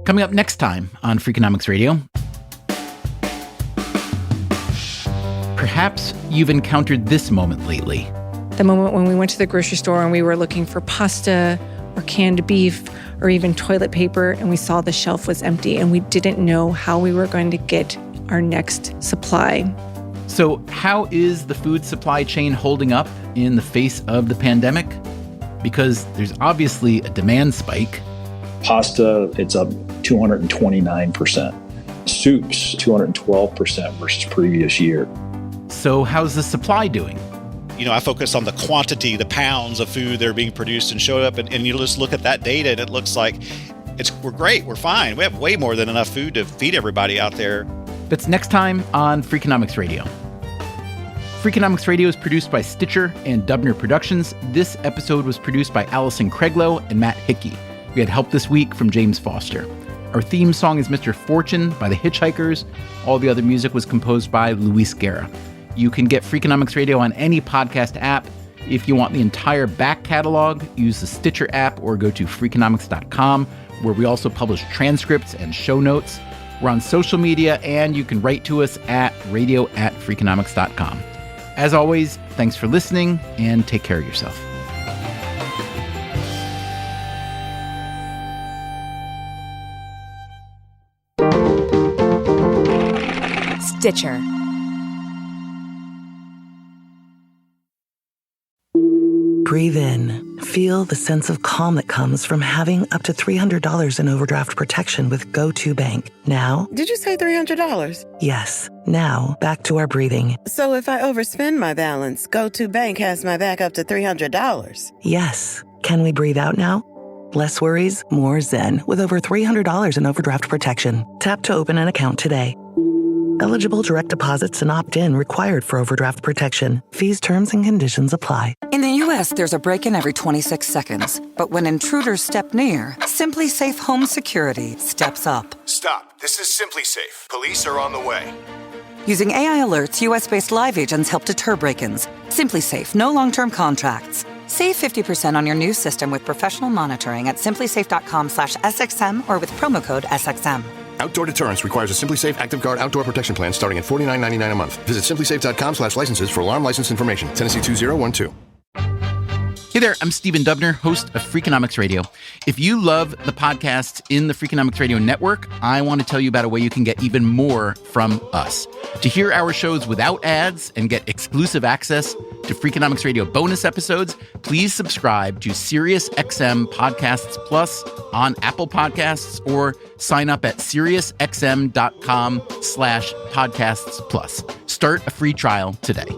A: Coming up next time on Freakonomics Radio, perhaps you've encountered this moment lately.
J: The moment when we went to the grocery store and we were looking for pasta or canned beef or even toilet paper, and we saw the shelf was empty and we didn't know how we were going to get our next supply.
A: So how is the food supply chain holding up in the face of the pandemic? Because there's obviously a demand spike.
B: Pasta, it's up 229%. Soups, 212% versus previous year.
A: So how's the supply doing?
K: I focus on the quantity, the pounds of food that are being produced and showed up, and you just look at that data and it looks like we're great, we're fine. We have way more than enough food to feed everybody out there.
A: That's next time on Freakonomics Radio. Freakonomics Radio is produced by Stitcher and Dubner Productions. This episode was produced by Allison Craiglow and Matt Hickey. We had help this week from James Foster. Our theme song is Mr. Fortune by the Hitchhikers. All the other music was composed by Luis Guerra. You can get Freakonomics Radio on any podcast app. If you want the entire back catalog, use the Stitcher app or go to Freakonomics.com, where we also publish transcripts and show notes. We're on social media, and you can write to us at radio@Freakonomics.com. As always, thanks for listening, and take care of yourself.
F: Stitcher.
L: Breathe in. Feel the sense of calm that comes from having up to $300 in overdraft protection with GoToBank. Now...
M: Did you say $300?
L: Yes. Now, back to our breathing.
M: So if I overspend my balance, GoToBank has my back up to $300?
L: Yes. Can we breathe out now? Less worries, more zen, with over $300 in overdraft protection. Tap to open an account today. Eligible direct deposits and opt-in required for overdraft protection. Fees, terms, and conditions apply.
N: In the U.S., there's a break-in every 26 seconds. But when intruders step near, Simply Safe Home Security steps up.
O: Stop. This is Simply Safe. Police are on the way.
N: Using AI alerts, U.S.-based live agents help deter break-ins. Simply Safe, no long-term contracts. Save 50% on your new system with professional monitoring at simplysafe.com/SXM or with promo code SXM.
O: Outdoor deterrence requires a Simply Safe Active Guard outdoor protection plan starting at $49.99 a month. Visit simplysafe.com/licenses for alarm license information. Tennessee 2012.
A: Hey there, I'm Stephen Dubner, host of Freakonomics Radio. If you love the podcasts in the Freakonomics Radio network, I want to tell you about a way you can get even more from us. To hear our shows without ads and get exclusive access to Freakonomics Radio bonus episodes, please subscribe to SiriusXM Podcasts Plus on Apple Podcasts or sign up at SiriusXM.com/podcasts plus. Start a free trial today.